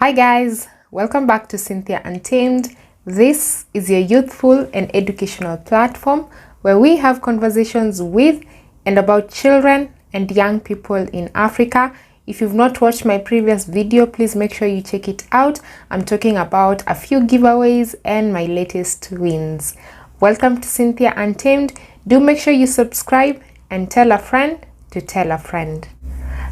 Hi guys, welcome back to Cynthia Untamed. This is your youthful and educational platform where we have conversations with and about children and young people in Africa. If you've not watched my previous video, please make sure you check it out. I'm talking about a few giveaways and my latest wins. Welcome to Cynthia Untamed. Do make sure you subscribe and tell a friend to tell a friend.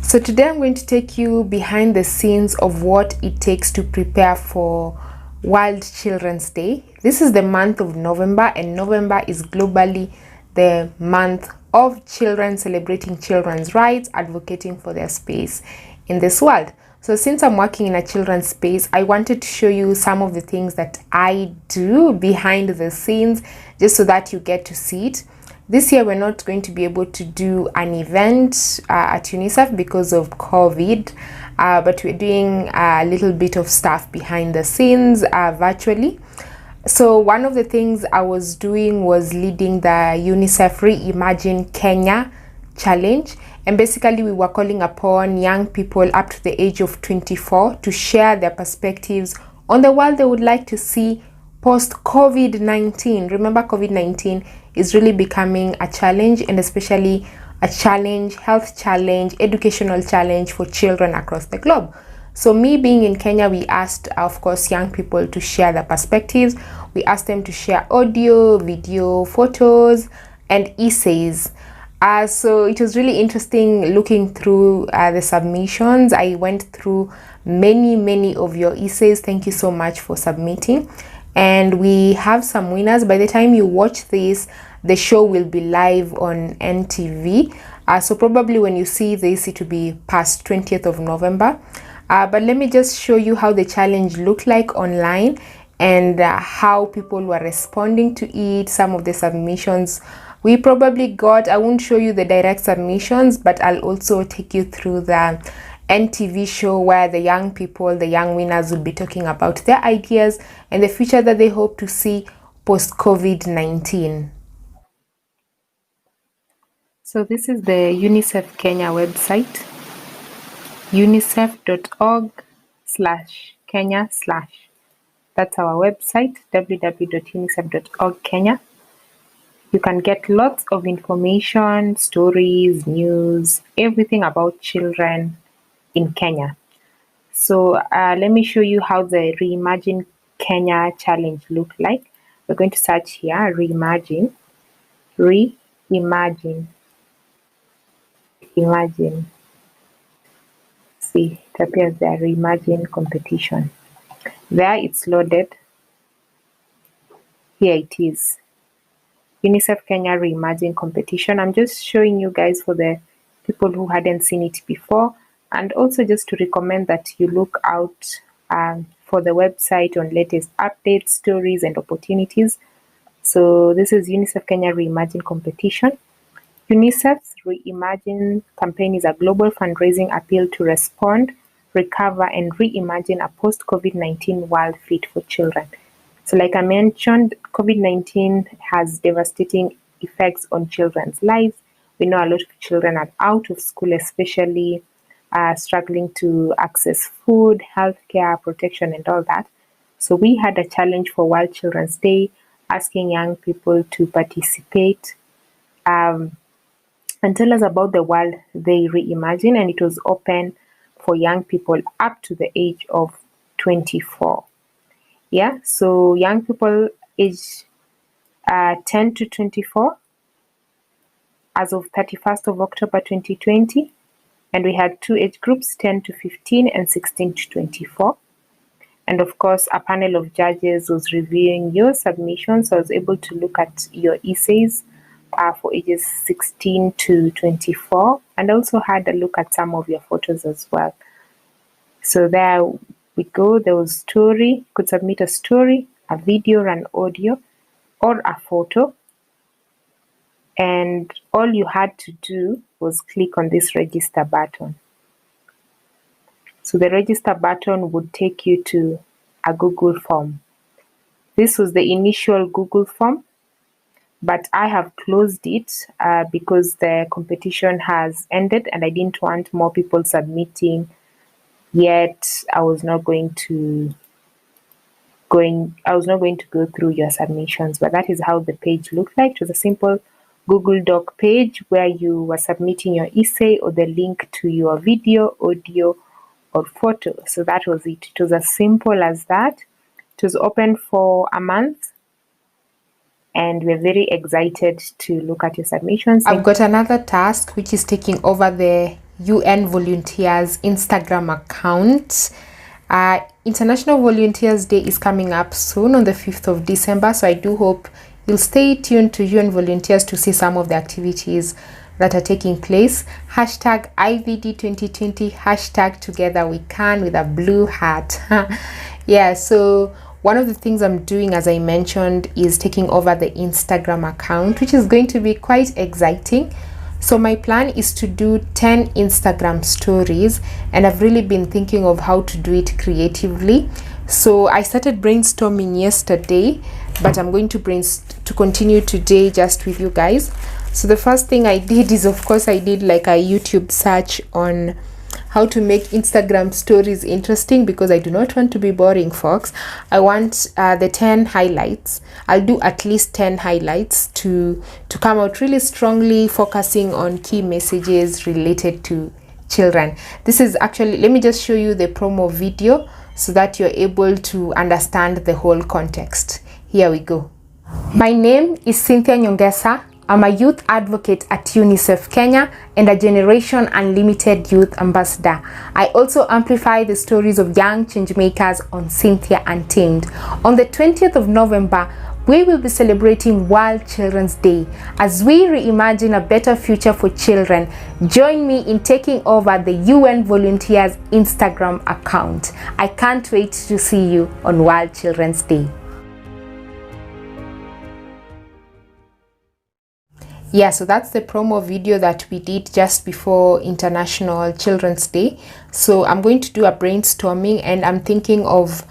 So today I'm going to take you behind the scenes of what it takes to prepare for World Children's Day. This is the month of November, and November is globally the month of children, celebrating children's rights, advocating for their space in this world. So since I'm working in a children's space, I wanted to show you some of the things that I do behind the scenes, just so that you get to see it. This year, we're not going to be able to do an event at Unicef because of COVID, but we're doing a little bit of stuff behind the scenes virtually. So one of the things I was doing was leading the Unicef Reimagine Kenya challenge. And basically, we were calling upon young people up to the age of 24 to share their perspectives on the world they would like to see post-COVID-19. Remember, COVID-19 is really becoming a challenge, and especially a challenge, health challenge, educational challenge for children across the globe. So me being in Kenya, we asked, of course, young people to share their perspectives. We asked them to share audio, video, photos, and essays. So it was really interesting looking through the submissions. I went through many of your essays. Thank you so much for submitting. And we have some winners. By the time you watch this, the show will be live on NTV. So probably when you see this, it will be past 20th of November. But let me just show you how the challenge looked like online, and how people were responding to it. Some of the submissions we probably got. I won't show you the direct submissions, but I'll also take you through the NTV show where the young people, the young winners, will be talking about their ideas and the future that they hope to see post-COVID-19. So this is the UNICEF Kenya website, unicef.org/Kenya/. That's our website, www.unicef.org Kenya. You can get lots of information, stories, news, everything about children in Kenya. So let me show you how the Reimagine Kenya challenge looked like. We're going to search here, Reimagine. Imagine. See, it appears there, Reimagine competition. There it's loaded. Here it is. UNICEF Kenya Reimagine competition. I'm just showing you guys for the people who hadn't seen it before, and also just to recommend that you look out for the website on latest updates, stories, and opportunities. So this is UNICEF Kenya Reimagine competition. UNICEF's Reimagine campaign is a global fundraising appeal to respond, recover, and reimagine a post-COVID-19 world fit for children. So like I mentioned, COVID-19 has devastating effects on children's lives. We know a lot of children are out of school, especially struggling to access food, healthcare, protection, and all that. So we had a challenge for World Children's Day, asking young people to participate and tell us about the world they reimagine, and it was open for young people up to the age of 24. Yeah, so young people aged 10 to 24 as of 31st of October 2020, and we had two age groups, 10 to 15 and 16 to 24. And of course, a panel of judges was reviewing your submissions. So I was able to look at your essays for ages 16 to 24, and also had a look at some of your photos as well. So there we go. There was story. You could submit a story, a video, or an audio, or a photo. And all you had to do was click on this register button. So the register button would take you to a Google form. This was the initial Google form, but I have closed it because the competition has ended and I didn't want more people submitting yet I was not going to go through your submissions. But that is how the page looked like. It was a simple Google Doc page where you were submitting your essay or the link to your video, audio, or photo. So that was it. It was as simple as that. It was open for a month, and we're very excited to look at your submissions. I've got another task, which is taking over the UN Volunteers Instagram account. International Volunteers Day is coming up soon on the 5th of December, so I do hope you'll stay tuned to UN Volunteers to see some of the activities that are taking place. Hashtag IVD 2020, hashtag Together We Can with a blue hat. Yeah, so one of the things I'm doing, as I mentioned, is taking over the Instagram account, which is going to be quite exciting. So my plan is to do 10 Instagram stories, and I've really been thinking of how to do it creatively. So I started brainstorming yesterday, but I'm going to continue today just with you guys. So the first thing I did is, of course, I did like a YouTube search on how to make Instagram stories interesting, because I do not want to be boring, folks. I want the 10 highlights. I'll do at least 10 highlights to come out really strongly, focusing on key messages related to children. This is actually, let me just show you the promo video so that you're able to understand the whole context. Here we go. My name is Cynthia Nyongesa. I'm a youth advocate at Unicef Kenya and a Generation Unlimited Youth Ambassador. I also amplify the stories of young changemakers on Cynthia Untamed. On the 20th of November, we will be celebrating World Children's Day. As we reimagine a better future for children, join me in taking over the UN Volunteers Instagram account. I can't wait to see you on World Children's Day. Yeah, so that's the promo video that we did just before International Children's Day. So I'm going to do a brainstorming, and I'm thinking of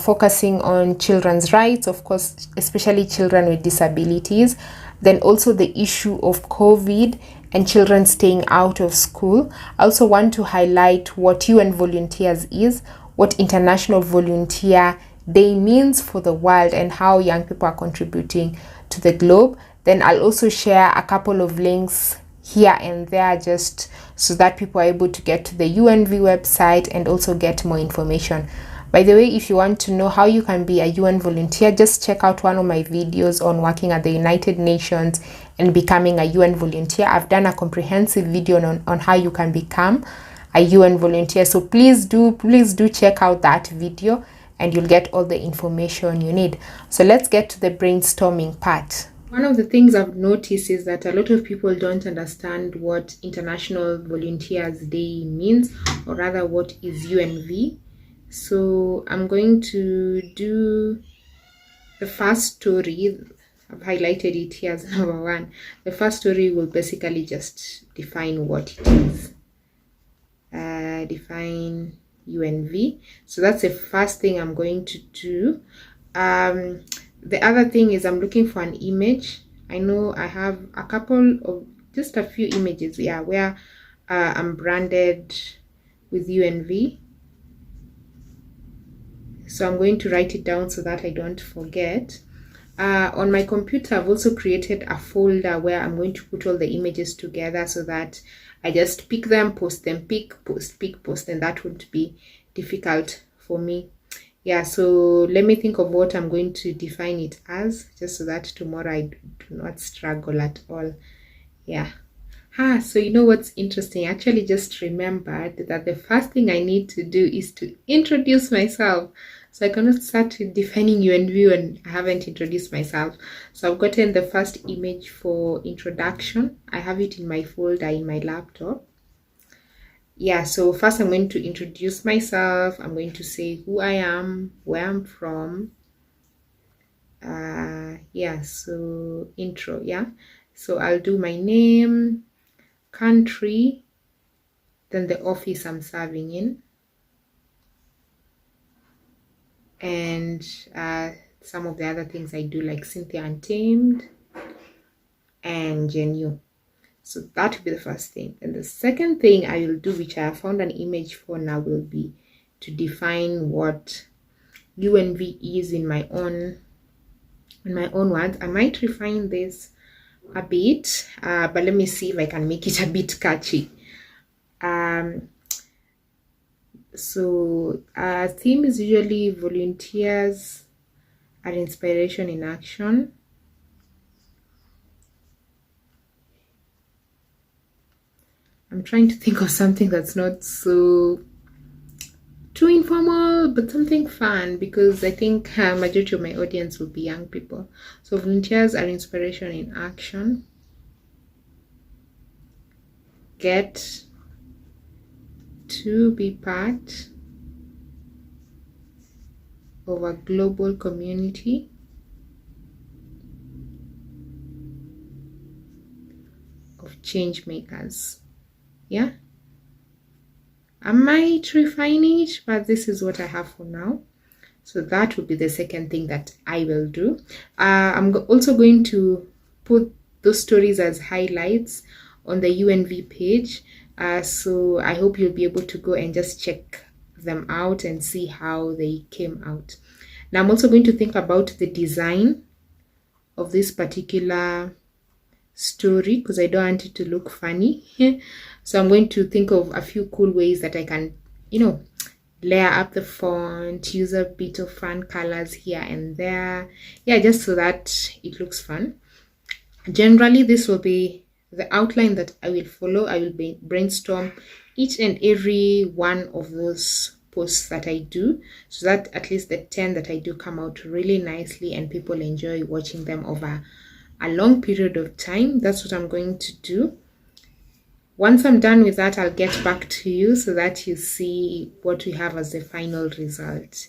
focusing on children's rights, of course, especially children with disabilities. Then also the issue of COVID and children staying out of school. I also want to highlight what UN Volunteers is, what International Volunteer Day means for the world, and how young people are contributing to the globe. Then I'll also share a couple of links here and there, just so that people are able to get to the UNV website and also get more information. By the way, if you want to know how you can be a UN volunteer, just check out one of my videos on working at the United Nations and becoming a UN volunteer. I've done a comprehensive video on how you can become a UN volunteer. So please do check out that video, and you'll get all the information you need. So let's get to the brainstorming part. One of the things I've noticed is that a lot of people don't understand what International Volunteers Day means, or rather what is UNV. So I'm going to do the first story. I've highlighted it here as number 1. The first story will basically just define what it is. Define UNV. So that's the first thing I'm going to do. The other thing is I'm looking for an image. I know I have just a few images, yeah, where I'm branded with UNV. So I'm going to write it down so that I don't forget. On my computer, I've also created a folder where I'm going to put all the images together so that I just pick them, post them, pick, post, and that won't be difficult for me. Yeah, so let me think of what I'm going to define it as, just so that tomorrow I do not struggle at all. Yeah. So you know what's interesting? I actually just remembered that the first thing I need to do is to introduce myself. So I cannot start defining UNV when I haven't introduced myself. So I've gotten the first image for introduction. I have it in my folder in my laptop. Yeah, so first I'm going to introduce myself. I'm going to say who I am, where I'm from. Yeah, so intro, yeah. So I'll do my name, country, then the office I'm serving in, and some of the other things I do, like Cynthia Untamed and Genu. So that will be the first thing. And the second thing I will do, which I have found an image for now, will be to define what UNV is in my own words. I might refine this a bit, but let me see if I can make it a bit catchy. So theme is usually volunteers are inspiration in action. I'm trying to think of something that's not so too informal, but something fun, because I think majority of my audience will be young people. So volunteers are inspiration in action. Get to be part of a global community of change makers. Yeah, I might refine it, but this is what I have for now. So that will be the second thing that I will do. I'm also going to put those stories as highlights on the UNV page. So I hope you'll be able to go and just check them out and see how they came out. Now I'm also going to think about the design of this particular story, because I don't want it to look funny. So I'm going to think of a few cool ways that I can, layer up the font, use a bit of fun colors here and there. Yeah, just so that it looks fun. Generally, this will be the outline that I will follow. I will brainstorm each and every one of those posts that I do, so that at least the 10 that I do come out really nicely and people enjoy watching them over a long period of time. That's what I'm going to do. Once I'm done with that, I'll get back to you so that you see what we have as the final result.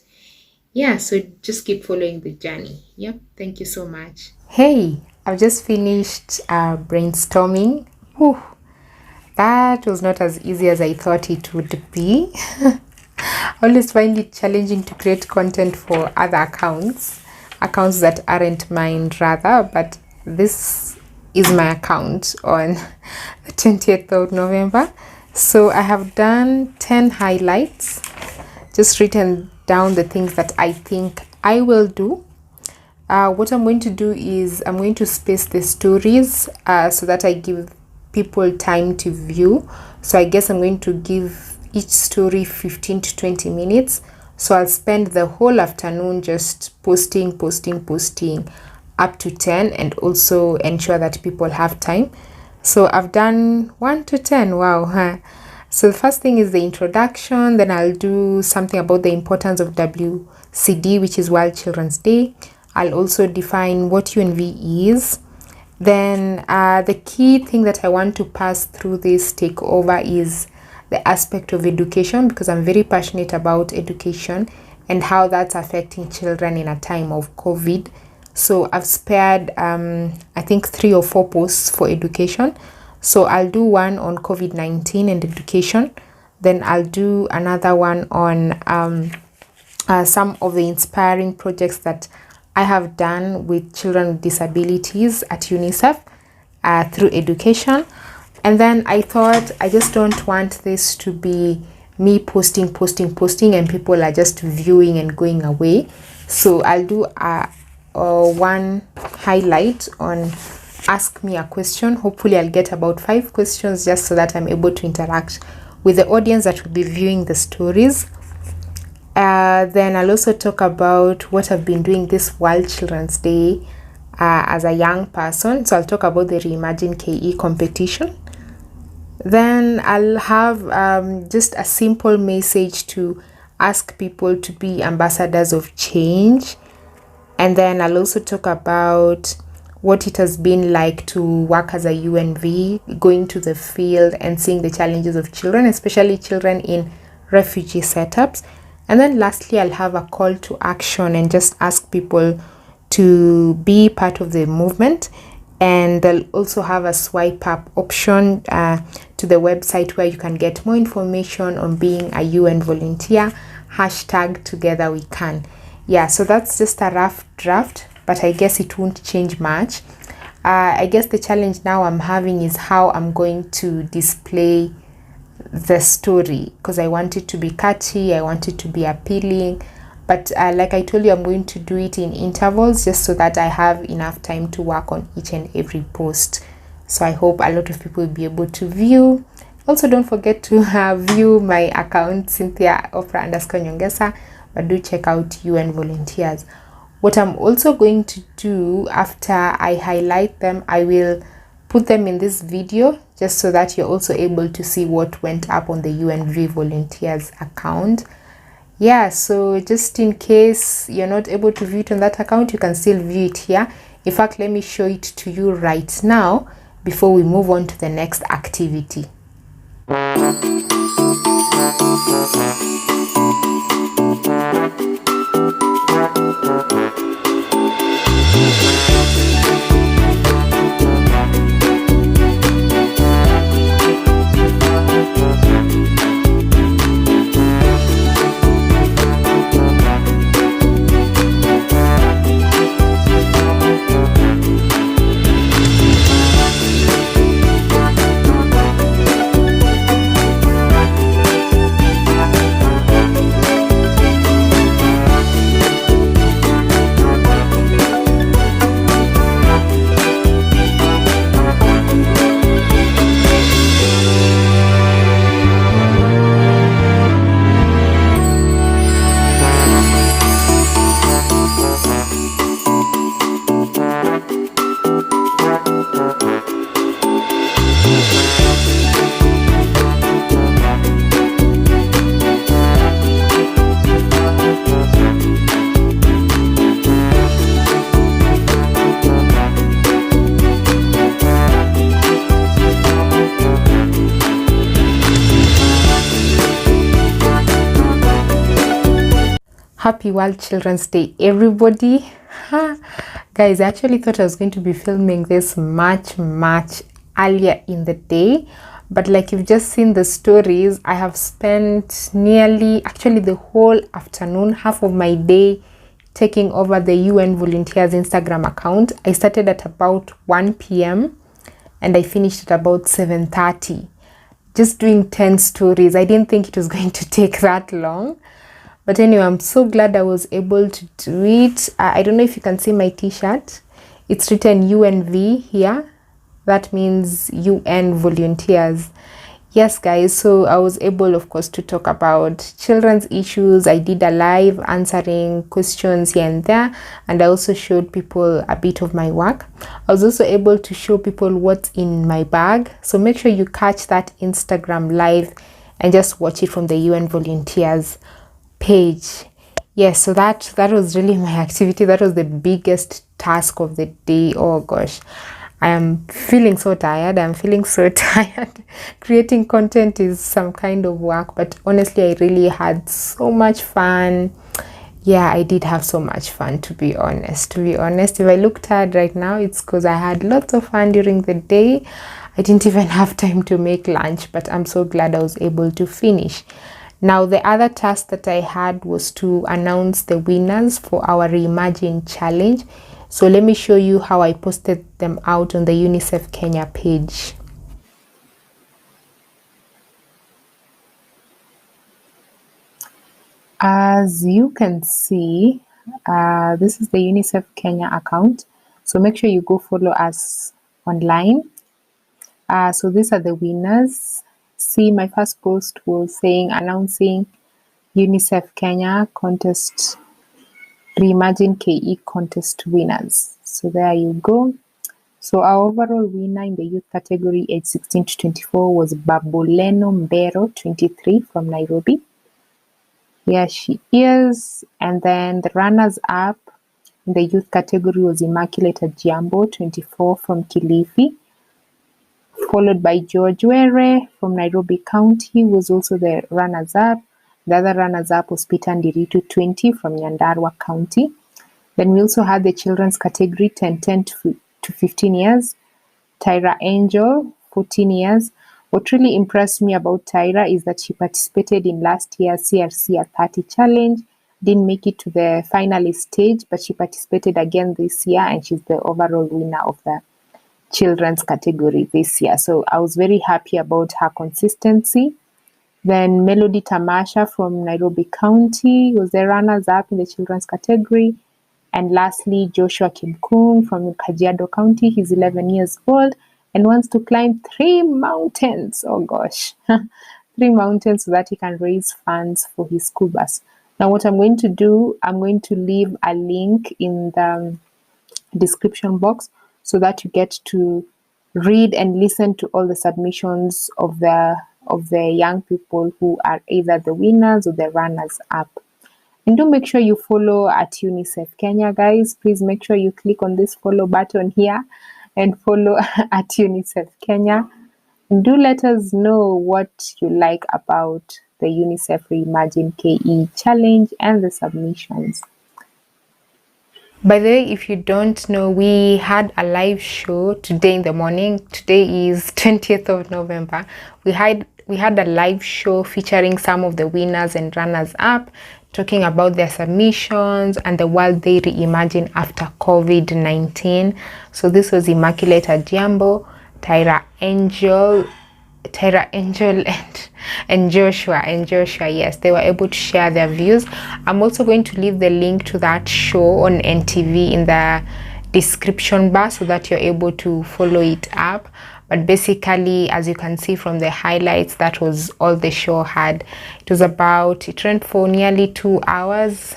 Yeah, so just keep following the journey. Yep, thank you so much. Hey, I've just finished brainstorming. Whew, that was not as easy as I thought it would be. I always find it challenging to create content for other accounts that aren't mine rather, but this is my account on the 20th of November. So I have done 10 highlights, just written down the things that I think I will do. What I'm going to do is I'm going to space the stories so that I give people time to view. So I guess I'm going to give each story 15 to 20 minutes. So I'll spend the whole afternoon just posting up to 10, and also ensure that people have time. So I've done 1 to 10. Wow, huh? So the first thing is the introduction. Then I'll do something about the importance of WCD, which is World Children's Day. I'll also define what UNV is. Then the key thing that I want to pass through this takeover is the aspect of education, because I'm very passionate about education and how that's affecting children in a time of COVID. So I've spared, I think 3 or 4 posts for education. So I'll do one on COVID-19 and education. Then I'll do another one on some of the inspiring projects that I have done with children with disabilities at Unicef through education. And then I thought, I just don't want this to be me posting and people are just viewing and going away. So I'll do one highlight on ask me a question. Hopefully I'll get about 5 questions, just so that I'm able to interact with the audience that will be viewing the stories. Then I'll also talk about what I've been doing this World Children's Day as a young person. So I'll talk about the Reimagine KE competition. Then I'll have just a simple message to ask people to be ambassadors of change. And then I'll also talk about what it has been like to work as a UNV, going to the field and seeing the challenges of children, especially children in refugee setups. And then lastly, I'll have a call to action and just ask people to be part of the movement. And they'll also have a swipe up option to the website where you can get more information on being a UN volunteer. #TogetherWeCan. Yeah, so that's just a rough draft, but I guess it won't change much. I guess the challenge now I'm having is how I'm going to display the story, because I want it to be catchy, I want it to be appealing. But like I told you, I'm going to do it in intervals just so that I have enough time to work on each and every post. So I hope a lot of people will be able to view. Also, don't forget to view my account, Cynthia_Nyongesa, but do check out UN volunteers. What I'm also going to do after I highlight them, I will put them in this video just so that you're also able to see what went up on the UNV volunteers account. Yeah, so just in case you're not able to view it on that account, you can still view it here. In fact, let me show it to you right now before we move on to the next activity. Happy World Children's Day, everybody. Guys, I actually thought I was going to be filming this much earlier in the day, but like you've just seen the stories, I have spent actually the whole afternoon, half of my day, taking over the UN Volunteers Instagram account. I started at about 1 p.m. and I finished at about 7:30, just doing 10 stories. I didn't think it was going to take that long. But anyway, I'm so glad I was able to do it. I don't know if you can see my t-shirt. It's written UNV here. That means UN volunteers. Yes, guys. So I was able, of course, to talk about children's issues. I did a live answering questions here and there. And I also showed people a bit of my work. I was also able to show people what's in my bag. So make sure you catch that Instagram live and just watch it from the UN volunteers page. Yes, so that was really my activity. That was the biggest task of the day. Oh gosh, I am feeling so tired. Creating content is some kind of work, but honestly, I really had so much fun. Yeah, I did have so much fun, to be honest. If I look tired right now, it's because I had lots of fun during the day. I didn't even have time to make lunch, but I'm so glad I was able to finish. Now, the other task that I had was to announce the winners for our Reimagine challenge. So let me show you how I posted them out on the Unicef Kenya page. As you can see, this is the Unicef Kenya account. So make sure you go follow us online. So these are the winners. See, my first post was announcing UNICEF Kenya contest, Reimagine KE contest winners. So there you go. So our overall winner in the youth category age 16 to 24 was Babuleno Mbero, 23, from Nairobi. Here she is. And then the runners up in the youth category was Immaculate Adhiambo, 24, from Kilifi, followed by George Were from Nairobi County, who was also the runners-up. The other runners-up was Peter Ndiritu, 20, from Nyandarua County. Then we also had the children's category, 10 to 15 years. Tyra Angel, 14 years. What really impressed me about Tyra is that she participated in last year's CRC at 30 challenge. Didn't make it to the finalist stage, but she participated again this year, and she's the overall winner of the children's category this year. So I was very happy about her consistency. Then Melody Tamasha from Nairobi County was the runners-up in the children's category. And lastly, Joshua Kimkung from Kajiado County. He's 11 years old and wants to climb 3 mountains. Oh gosh, 3 mountains so that he can raise funds for his school bus. Now what I'm going to do, I'm going to leave a link in the description box so that you get to read and listen to all the submissions of the young people who are either the winners or the runners up. And do make sure you follow at Unicef Kenya, guys. Please make sure you click on this follow button here and follow at Unicef Kenya. And do let us know what you like about the Unicef Reimagine KE challenge and the submissions. By the way, if you don't know, we had a live show today in the morning. Today is 20th of November. We had a live show featuring some of the winners and runners up, talking about their submissions and the world they reimagine after COVID-19. So this was Immaculate Adhiambo, Tyra Angel and Joshua, yes, they were able to share their views. I'm also going to leave the link to that show on NTV in the description bar so that you're able to follow it up. But basically, as you can see from the highlights, that was all the show had. It ran for nearly 2 hours.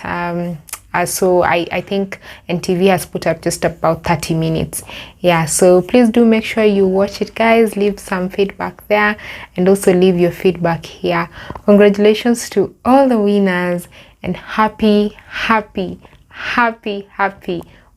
So I think NTV has put up just about 30 minutes. Yeah, so please do make sure you watch it, guys. Leave some feedback there and also leave your feedback here. Congratulations to all the winners and happy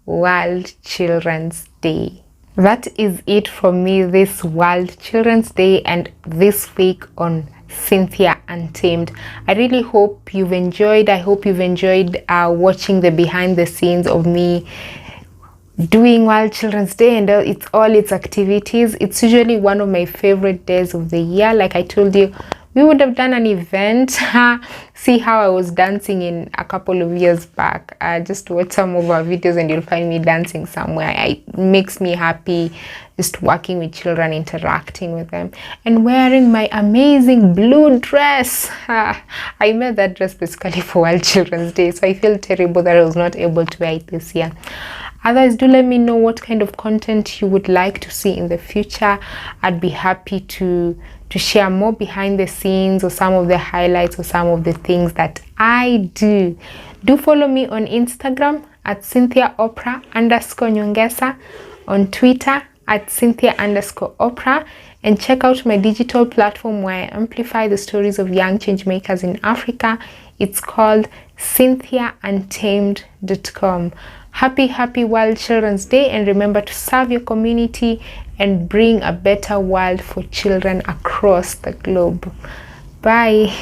World Children's Day. That is it from me this World Children's Day and this week on Cynthia Untamed. I really hope you've enjoyed. I hope you've enjoyed watching the behind the scenes of me doing World Children's Day and all its activities. It's usually one of my favorite days of the year. Like I told you, we would have done an event. See how I was dancing in a couple of years back. Just watch some of our videos and you'll find me dancing somewhere. It makes me happy just working with children, interacting with them, and wearing my amazing blue dress. I made that dress basically for World Children's Day, so I feel terrible that I was not able to wear it this year. Otherwise, do let me know what kind of content you would like to see in the future. I'd be happy to share more behind the scenes or some of the highlights or some of the things that I do. Do follow me on Instagram at CynthiaOprah_Nyongesa, on Twitter at Cynthia_Oprah, and check out my digital platform where I amplify the stories of young change makers in Africa. It's called CynthiaUntamed.com. Happy World Children's Day, and remember to serve your community and bring a better world for children across the globe. Bye.